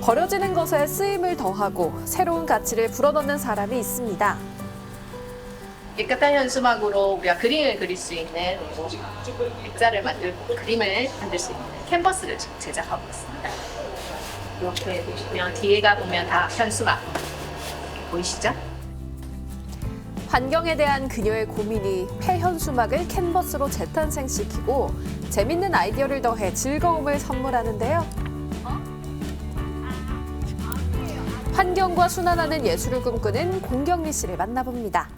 버려지는 것에 쓰임을 더하고 새로운 가치를 불어넣는 사람이 있습니다. 깨끗한 현수막으로 우리가 그림을 그릴 수 있는 액자를 만들고 그림을 만들 수 있는 캔버스를 지금 제작하고 있습니다. 이렇게 보시면 뒤에가 보면 다 현수막 보이시죠? 환경에 대한 그녀의 고민이 폐현수막을 캔버스로 재탄생시키고 재밌는 아이디어를 더해 즐거움을 선물하는데요. 환경과 순환하는 예술을 꿈꾸는 공경미 씨를 만나봅니다.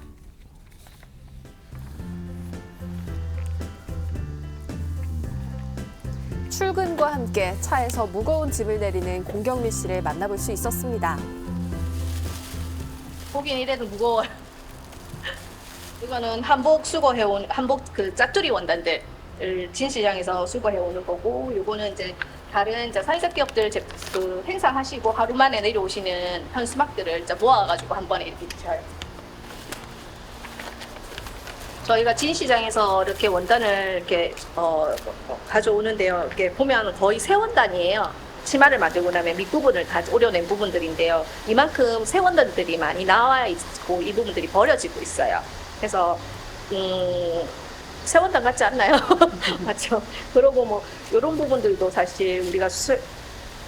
출근과 함께 차에서 무거운 짐을 내리는 공경미 씨를 만나볼 수 있었습니다. 보긴 이래도 무거워요. 이거는 한복 수거해온 한복 그 짜투리 원단들을 진시장에서 수거해오는 거고, 요거는 이제 다른 이제 사회적 기업들 그 행사하시고 하루 만에 내려오시는 현수막들을 이제 모아가지고 한 번에 이렇게 붙여요. 저희가 진시장에서 이렇게 원단을 이렇게 가져오는데요. 이렇게 보면 거의 새 원단이에요. 치마를 만들고 나면 밑부분을 다 오려낸 부분들인데요. 이만큼 새 원단들이 많이 나와 있고 이 부분들이 버려지고 있어요. 그래서 새 원단 같지 않나요? 맞죠? 그리고 뭐 이런 부분들도 사실 우리가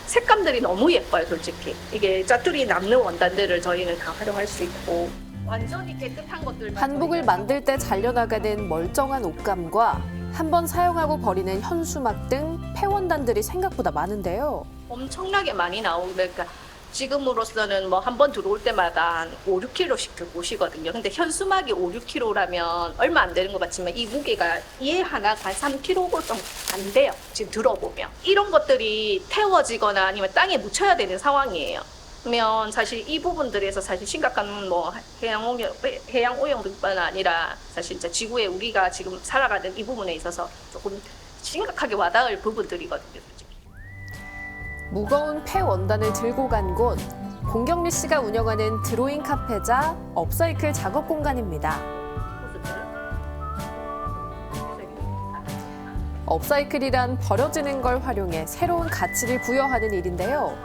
색감들이 너무 예뻐요, 솔직히. 이게 짜투리 남는 원단들을 저희는 다 활용할 수 있고. 완전히 깨끗한 것들만 한복을 만들 때 잘려나가는 멀쩡한 옷감과 한 번 사용하고 버리는 현수막 등 폐원단들이 생각보다 많은데요. 엄청나게 많이 나오니까 지금으로서는 뭐 한 번 들어올 때마다 한 5, 6kg씩 오시거든요. 근데 현수막이 5, 6kg라면 얼마 안 되는 것 같지만 이 무게가 얘 하나가 한 3kg 정도 안 돼요. 지금 들어보면. 이런 것들이 태워지거나 아니면 땅에 묻혀야 되는 상황이에요. 그러면 사실 이 부분들에서 사실 심각한 뭐 해양 오염뿐만 아니라 사실 이제 지구에 우리가 지금 살아가는 이 부분에 있어서 조금 심각하게 와닿을 부분들이거든요. 솔직히. 무거운 폐원단을 들고 간 곳, 공경미 씨가 운영하는 드로잉 카페자 업사이클 작업 공간입니다. 업사이클이란 버려지는 걸 활용해 새로운 가치를 부여하는 일인데요.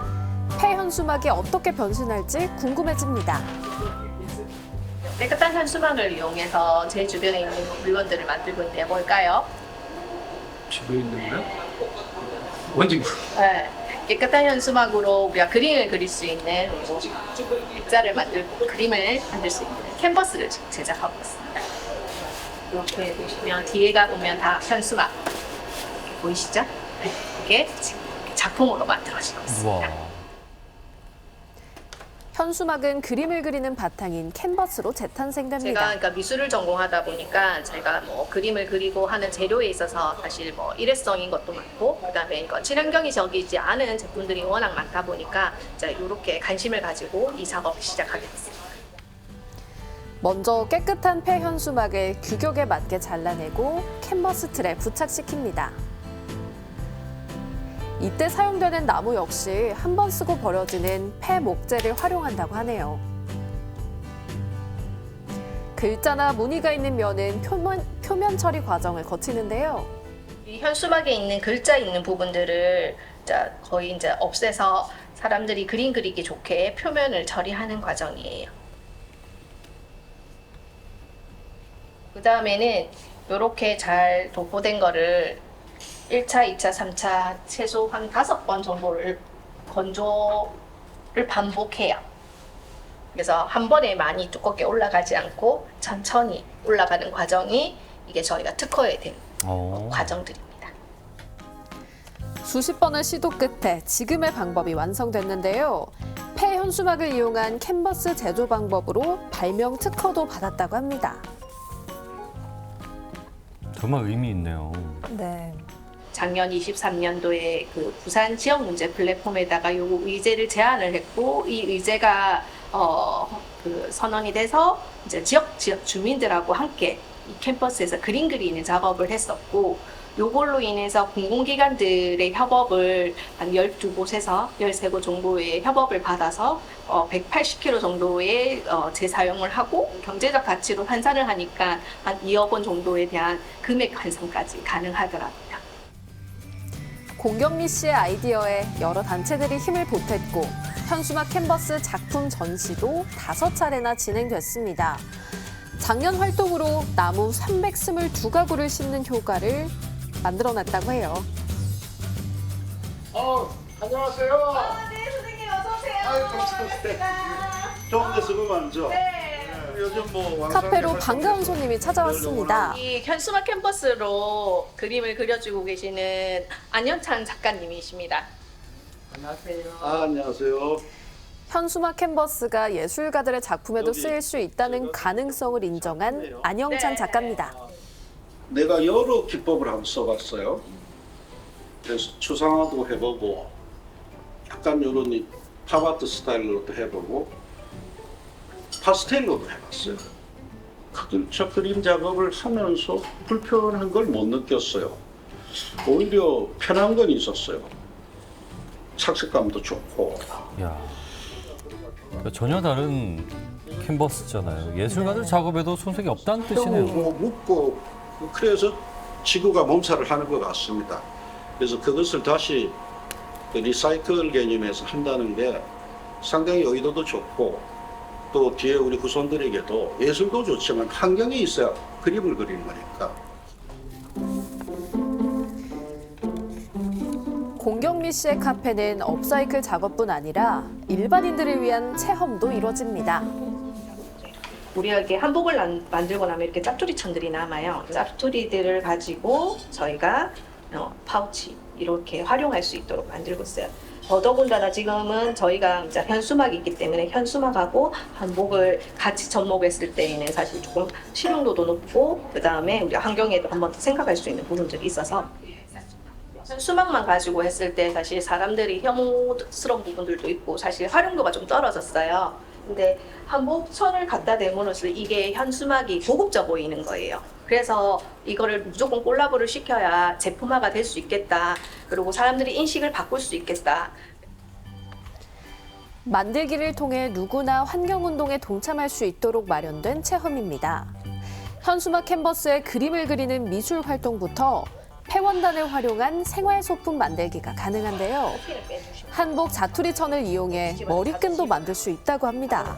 폐현수막이 어떻게 변신할지 궁금해집니다. 깨끗한 현수막을 이용해서 제 주변에 있는 물건들을 만들고 있는데 뭘까요? 집에 있는 거요? 원징. 네. 깨끗한 현수막으로 우리가 그림을 그릴 수 있는 액자를 만들고 그림을 만들 수 있는 캔버스를 지금 제작하고 있습니다. 이렇게 보시면 뒤에가 보면 다 현수막 보이시죠? 이게 지금 작품으로 만들어지고 있습니다. 우와. 현수막은 그림을 그리는 바탕인 캔버스로 재탄생됩니다. 제가 그러니까 미술을 전공하다 보니까 제가 뭐 그림을 그리고 하는 재료에 있어서 사실 뭐 일회성인 것도 많고 그다음에 이거 친환경이 적이지 않은 제품들이 워낙 많다 보니까 이제 이렇게 관심을 가지고 이 작업을 시작하게 됐습니다. 먼저 깨끗한 폐현수막을 규격에 맞게 잘라내고 캔버스 틀에 부착시킵니다. 이때 사용되는 나무 역시 한 번 쓰고 버려지는 폐목재를 활용한다고 하네요. 글자나 무늬가 있는 면은 표면 처리 과정을 거치는데요. 이 현수막에 있는 글자 있는 부분들을 거의 이제 없애서 사람들이 그림 그리기 좋게 표면을 처리하는 과정이에요. 그 다음에는 이렇게 잘 도포된 거를 1차, 2차, 3차 최소 한 5번 정도를 건조를 반복해요. 그래서 한 번에 많이 두껍게 올라가지 않고 천천히 올라가는 과정이 이게 저희가 특허에 된 과정들입니다. 수십 번의 시도 끝에 지금의 방법이 완성됐는데요. 폐현수막을 이용한 캔버스 제조 방법으로 발명 특허도 받았다고 합니다. 정말 의미 있네요. 네. 작년 23년도에 그 부산 지역 문제 플랫폼에다가 요 의제를 제안을 했고 이 의제가 그 선언이 돼서 이제 지역 주민들하고 함께 이 캠퍼스에서 그림 그리는 작업을 했었고 요걸로 인해서 공공기관들의 협업을 한 12곳에서 13곳 정도의 협업을 받아서 180km 정도의 재사용을 하고 경제적 가치로 환산을 하니까 한 2억 원 정도에 대한 금액 환산까지 가능하더라고요. 공경미 씨의 아이디어에 여러 단체들이 힘을 보탰고 현수막 캔버스 작품 전시도 5차례나 진행됐습니다. 작년 활동으로 나무 322가구를 심는 효과를 만들어냈다고 해요. 안녕하세요. 네, 선생님 어서 오세요. 아유, 감사합니다. 좋은 데 쓰고 많죠? 네. 요즘 뭐 카페로 반가운 손님이 찾아왔습니다. 이 현수막 캔버스로 그림을 그려주고 계시는 안현찬 작가님이십니다. 안녕하세요. 현수막 캔버스가 예술가들의 작품에도 쓰일 수 있다는 가능성을 인정한 안영찬 네. 작가입니다. 내가 여러 기법을 한번 써봤어요. 그래서 추상화도 해보고 약간 이런 팝아트 스타일로도 해보고 파스텔로도 해봤어요. 저 그림 작업을 하면서 불편한 걸 못 느꼈어요. 오히려 편한 건 있었어요. 착색감도 좋고. 야, 그러니까 전혀 다른 캔버스잖아요. 예술가들 작업에도 손색이 없다는 뜻이네요. 뭐 묻고 그래서 지구가 몸살을 하는 것 같습니다. 그래서 그것을 다시 그 리사이클 개념에서 한다는 게 상당히 의도도 좋고 또 뒤에 우리 후손들에게도 예술도 좋지만 환경이 있어야 그림을 그리는 거니까. 공경미 씨의 카페는 업사이클 작업뿐 아니라 일반인들을 위한 체험도 이뤄집니다. 우리가 이렇게 한복을 만들고 나면 이렇게 짭조리천들이 남아요. 짭조리들을 가지고 저희가 파우치 이렇게 활용할 수 있도록 만들고 있어요. 더더군다나 지금은 저희가 이제 현수막이 있기 때문에 현수막하고 한복을 같이 접목했을 때에는 사실 조금 실용도도 높고 그 다음에 우리 환경에도 한 번 더 생각할 수 있는 부분들이 있어서 현수막만 가지고 했을 때 사실 사람들이 혐오스러운 부분들도 있고 사실 활용도가 좀 떨어졌어요. 근데 한복천을 갖다 대므로써 이게 현수막이 고급져 보이는 거예요. 그래서 이거를 무조건 콜라보를 시켜야 제품화가 될 수 있겠다. 그리고 사람들이 인식을 바꿀 수 있겠다. 만들기를 통해 누구나 환경운동에 동참할 수 있도록 마련된 체험입니다. 현수막 캔버스에 그림을 그리는 미술 활동부터 폐원단을 활용한 생활 소품 만들기가 가능한데요. 한복 자투리천을 이용해 머리끈도 만들 수 있다고 합니다.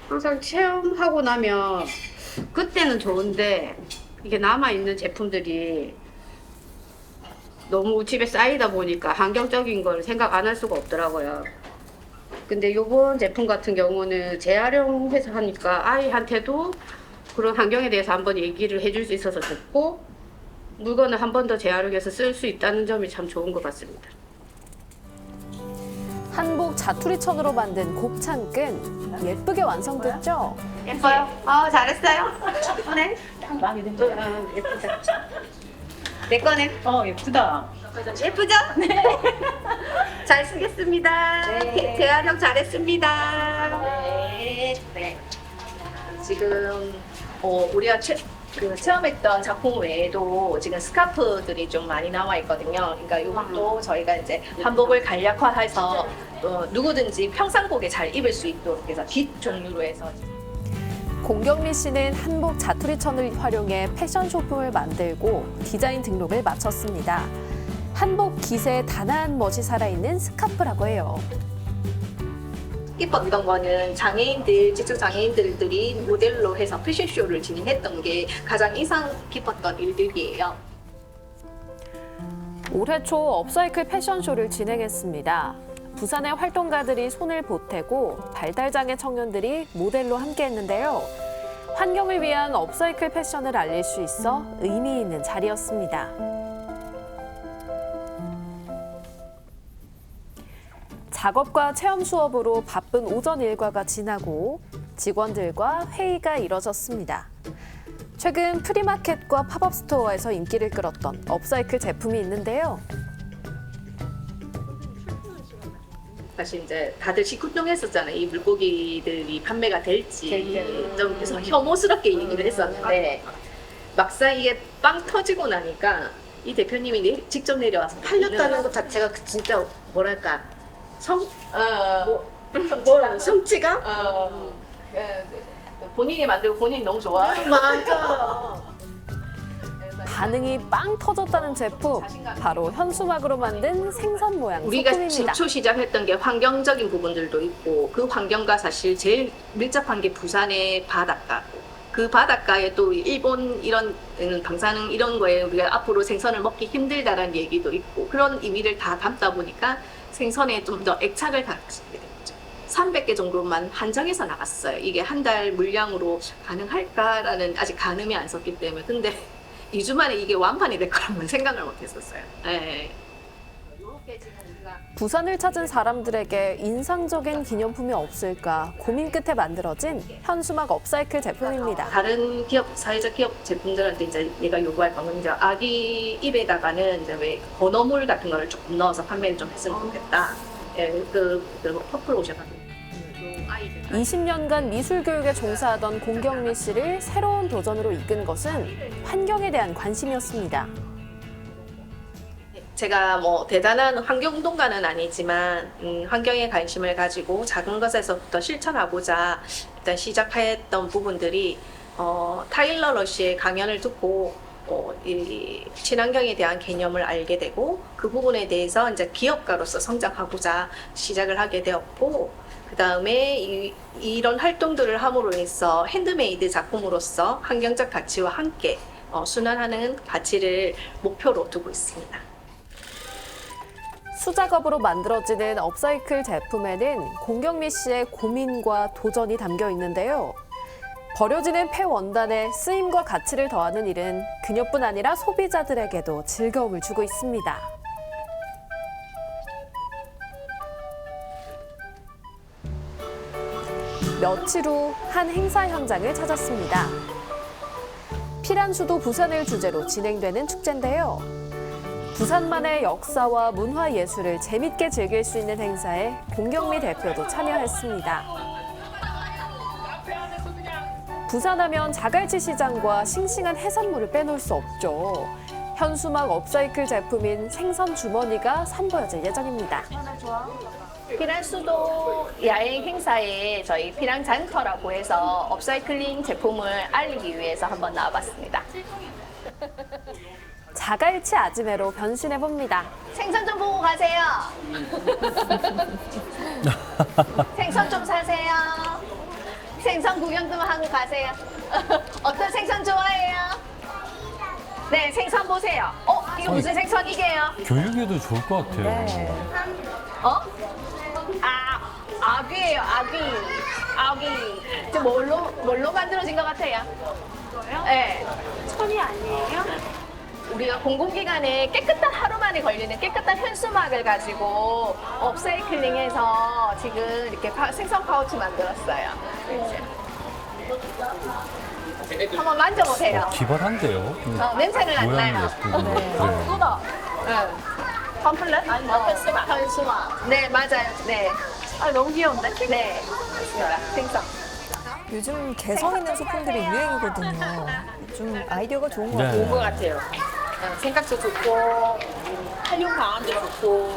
항상 체험하고 나면 그때는 좋은데 이게 남아있는 제품들이 너무 집에 쌓이다 보니까 환경적인 걸 생각 안 할 수가 없더라고요. 근데 요번 제품 같은 경우는 재활용해서 하니까 아이한테도 그런 환경에 대해서 한번 얘기를 해줄 수 있어서 좋고 물건을 한 번 더 재활용해서 쓸 수 있다는 점이 참 좋은 것 같습니다. 한복 자투리천으로 만든 곱창끈 예쁘게 완성됐죠? 예뻐요? 잘했어요. 네. 마음에 든다. 예쁘다. 내 거네. 예쁘다. 예쁘죠? 네. 잘 쓰겠습니다. 네. 재활용 잘했습니다. 네. 지금 우리가 체험했던 작품 외에도 지금 스카프들이 좀 많이 나와 있거든요. 그러니까 이것도 저희가 이제 한복을 간략화해서 누구든지 평상복에 잘 입을 수 있도록 해서 깃 종류로 해서. 공경미 씨는 한복 자투리천을 활용해 패션 소품을 만들고 디자인 등록을 마쳤습니다. 한복 깃에 단아한 멋이 살아있는 스카프라고 해요. 기뻤던 거는 장애인들, 지적 장애인들이 모델로 해서 패션쇼를 진행했던 게 가장 인상 깊었던 일들이에요. 올해 초 업사이클 패션쇼를 진행했습니다. 부산의 활동가들이 손을 보태고 발달장애 청년들이 모델로 함께했는데요. 환경을 위한 업사이클 패션을 알릴 수 있어 의미 있는 자리였습니다. 작업과 체험 수업으로 바쁜 오전 일과가 지나고 직원들과 회의가 이뤄졌습니다. 최근 프리마켓과 팝업 스토어에서 인기를 끌었던 업사이클 제품이 있는데요. 사실 이제 다들 시큰둥했었잖아요. 이 물고기들이 판매가 될지 좀 그래서 혐오스럽게 얘기를 했었는데 막상 이게 빵 터지고 나니까 이 대표님이 직접 내려와서 팔렸다는 것 자체가 진짜 뭐랄까 뭐라는 성취감? 본인이 만들고 본인이 너무 좋아. 맞아. 반응이 빵 터졌다는 제품, 바로 현수막으로 만든 생선 모양 우리가 소품입니다. 최초 시작했던 게 환경적인 부분들도 있고 그 환경과 사실 제일 밀접한 게 부산의 바닷가고 그 바닷가에 또 일본 이런 방사능 이런 거에 우리가 앞으로 생선을 먹기 힘들다라는 얘기도 있고 그런 의미를 다 담다 보니까 생선에 좀 더 애착을 갖게 됐죠. 300개 정도만 한정해서 나갔어요. 이게 한 달 물량으로 가능할까라는 아직 가늠이 안 섰기 때문에 근데 2주 만에 이게 완판이 될 거라고는 생각을 못 했었어요. 네. 이렇게 지금 우리가 부산을 찾은 사람들에게 인상적인 기념품이 없을까 고민 끝에 만들어진 현수막 업사이클 제품입니다. 다른 기업, 사회적 기업 제품들한테 이제 얘가 요구할 거는 이제 아기 입에다가는 이제 왜 건어물 같은 거를 조금 넣어서 판매를 좀 했으면 좋겠다. 예, 그 퍼플 오셔가지고. 20년간 미술 교육에 종사하던 공경미 씨를 새로운 도전으로 이끈 것은 환경에 대한 관심이었습니다. 제가 뭐 대단한 환경운동가는 아니지만 환경에 관심을 가지고 작은 것에서부터 실천하고자 일단 시작했던 부분들이 타일러 러시의 강연을 듣고 이 친환경에 대한 개념을 알게 되고 그 부분에 대해서 이제 기업가로서 성장하고자 시작을 하게 되었고 그 다음에 이런 활동들을 함으로 해서 핸드메이드 작품으로서 환경적 가치와 함께 순환하는 가치를 목표로 두고 있습니다. 수작업으로 만들어지는 업사이클 제품에는 공경미 씨의 고민과 도전이 담겨 있는데요. 버려지는 폐원단에 쓰임과 가치를 더하는 일은 그녀뿐 아니라 소비자들에게도 즐거움을 주고 있습니다. 며칠 후 한 행사 현장을 찾았습니다. 피란수도 부산을 주제로 진행되는 축제인데요. 부산만의 역사와 문화 예술을 재밌게 즐길 수 있는 행사에 공경미 대표도 참여했습니다. 부산하면 자갈치 시장과 싱싱한 해산물을 빼놓을 수 없죠. 현수막 업사이클 제품인 생선 주머니가 선보여질 예정입니다. 피란수도 야행 행사에 저희 피랑 잔터라고 해서 업사이클링 제품을 알리기 위해서 한번 나와봤습니다. 자갈치 아지매로 변신해봅니다. 생선 좀 보고 가세요. 생선 좀 사세요. 생선 구경 좀 하고 가세요. 어떤 생선 좋아해요? 네, 생선 보세요. 이거 무슨 생선이게요? 교육에도 좋을 것 같아요. 네. 아귀예요, 아귀. 저 뭘로 만들어진 것 같아요? 이거요? 네. 천이 아니에요? 우리가 공공기관에 깨끗한 하루 만에 걸리는 깨끗한 현수막을 가지고 업사이클링해서 지금 이렇게 생선 파우치 만들었어요. 한번 만져보세요. 기발한데요. 냄새는 안 모양이 나요. 예쁘고. 그래요. 뜯어. 컴플렛? 아니, 현수막. 네, 맞아요. 네. 너무 귀여운데? 네. 맞습니다. 생선. 요즘 개성 있는 소품들이 유행이거든요. 좀 아이디어가 좋은 것 네. 같아요. 좋은 것 같아요. 생각도 좋고 활용 방안도 좋고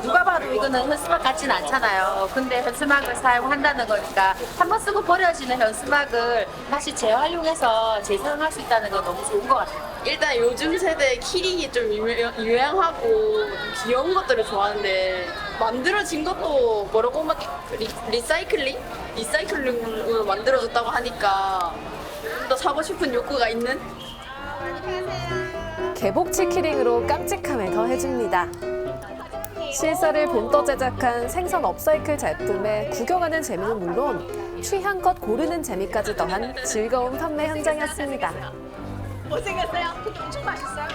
누가 봐도 이거는 현수막 같지는 않잖아요. 근데 현수막을 사용한다는 거니까 한번 쓰고 버려지는 현수막을 다시 재활용해서 재사용할 수 있다는 건 너무 좋은 것 같아요. 일단 요즘 세대 키링이 좀 유행하고 귀여운 것들을 좋아하는데 만들어진 것도 뭐라고 하면 리사이클링으로 만들어졌다고 하니까 좀 더 사고 싶은 욕구가 있는. 개복치 키링으로 깜찍함을 더해줍니다. 실사를 본떠 제작한 생선 업사이클 제품에 구경하는 재미는 물론 취향껏 고르는 재미까지 더한 즐거운 판매 현장이었습니다. 못생겼어요? 근데 엄청 맛있어요.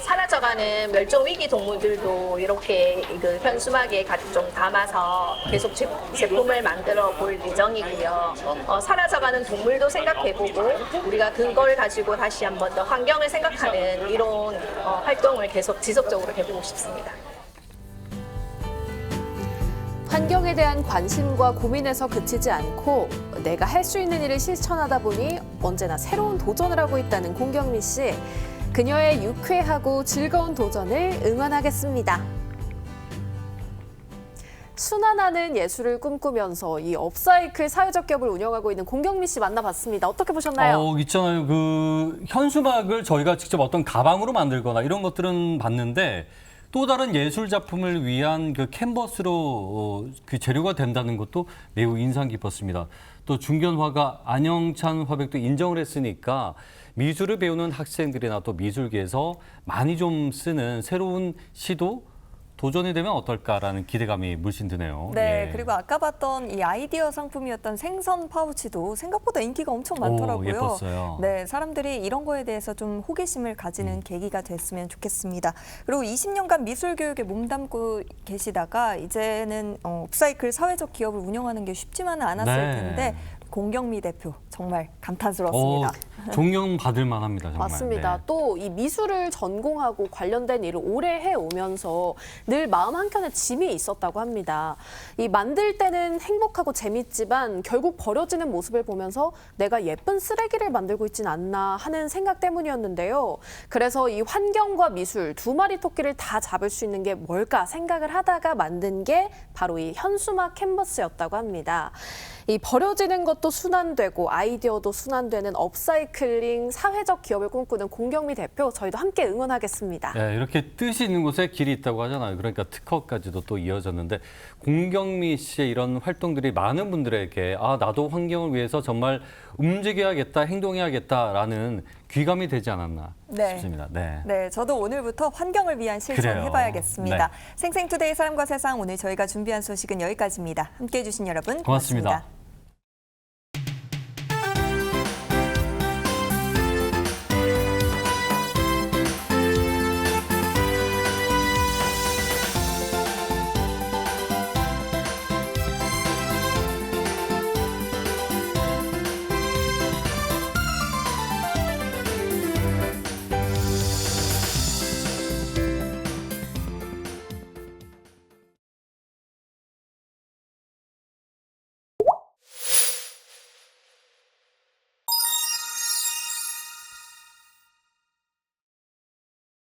사라져가는 멸종 위기 동물들도 이렇게 그 현수막에 각종 담아서 계속 제품을 만들어 볼 예정이고요. 사라져가는 동물도 생각해보고 우리가 그걸 가지고 다시 한 번 더 환경을 생각하는 이런 활동을 계속 지속적으로 해보고 싶습니다. 환경에 대한 관심과 고민에서 그치지 않고 내가 할 수 있는 일을 실천하다 보니 언제나 새로운 도전을 하고 있다는 공경미 씨. 그녀의 유쾌하고 즐거운 도전을 응원하겠습니다. 순환하는 예술을 꿈꾸면서 이 업사이클 사회적 기업을 운영하고 있는 공경미 씨 만나봤습니다. 어떻게 보셨나요? 있잖아요. 그 현수막을 저희가 직접 어떤 가방으로 만들거나 이런 것들은 봤는데 또 다른 예술 작품을 위한 그 캔버스로 그 재료가 된다는 것도 매우 인상 깊었습니다. 또 중견화가 안영찬 화백도 인정을 했으니까 미술을 배우는 학생들이나 또 미술계에서 많이 좀 쓰는 새로운 시도 도전이 되면 어떨까라는 기대감이 물씬 드네요. 네, 예. 그리고 아까 봤던 이 아이디어 상품이었던 생선 파우치도 생각보다 인기가 엄청 많더라고요. 예뻤어요. 네, 사람들이 이런 거에 대해서 좀 호기심을 가지는 계기가 됐으면 좋겠습니다. 그리고 20년간 미술 교육에 몸담고 계시다가 이제는 업사이클 사회적 기업을 운영하는 게 쉽지만은 않았을 네. 텐데 공경미 대표 정말 감탄스럽습니다. 존경받을 만합니다. 정말. 맞습니다. 네. 또 이 미술을 전공하고 관련된 일을 오래 해오면서 늘 마음 한켠에 짐이 있었다고 합니다. 이 만들 때는 행복하고 재밌지만 결국 버려지는 모습을 보면서 내가 예쁜 쓰레기를 만들고 있진 않나 하는 생각 때문이었는데요. 그래서 이 환경과 미술 두 마리 토끼를 다 잡을 수 있는 게 뭘까 생각을 하다가 만든 게 바로 이 현수막 캔버스였다고 합니다. 이 버려지는 것도 순환되고 아이디어도 순환되는 업사이클링 사회적 기업을 꿈꾸는 공경미 대표, 저희도 함께 응원하겠습니다. 네, 이렇게 뜻이 있는 곳에 길이 있다고 하잖아요. 그러니까 특허까지도 또 이어졌는데 공경미 씨의 이런 활동들이 많은 분들에게 나도 환경을 위해서 정말 움직여야겠다, 행동해야겠다라는 귀감이 되지 않았나 싶습니다. 네. 네, 저도 오늘부터 환경을 위한 실천 그래요. 해봐야겠습니다. 네. 생생투데이 사람과 세상 오늘 저희가 준비한 소식은 여기까지입니다. 함께해 주신 여러분 고맙습니다. 고맙습니다.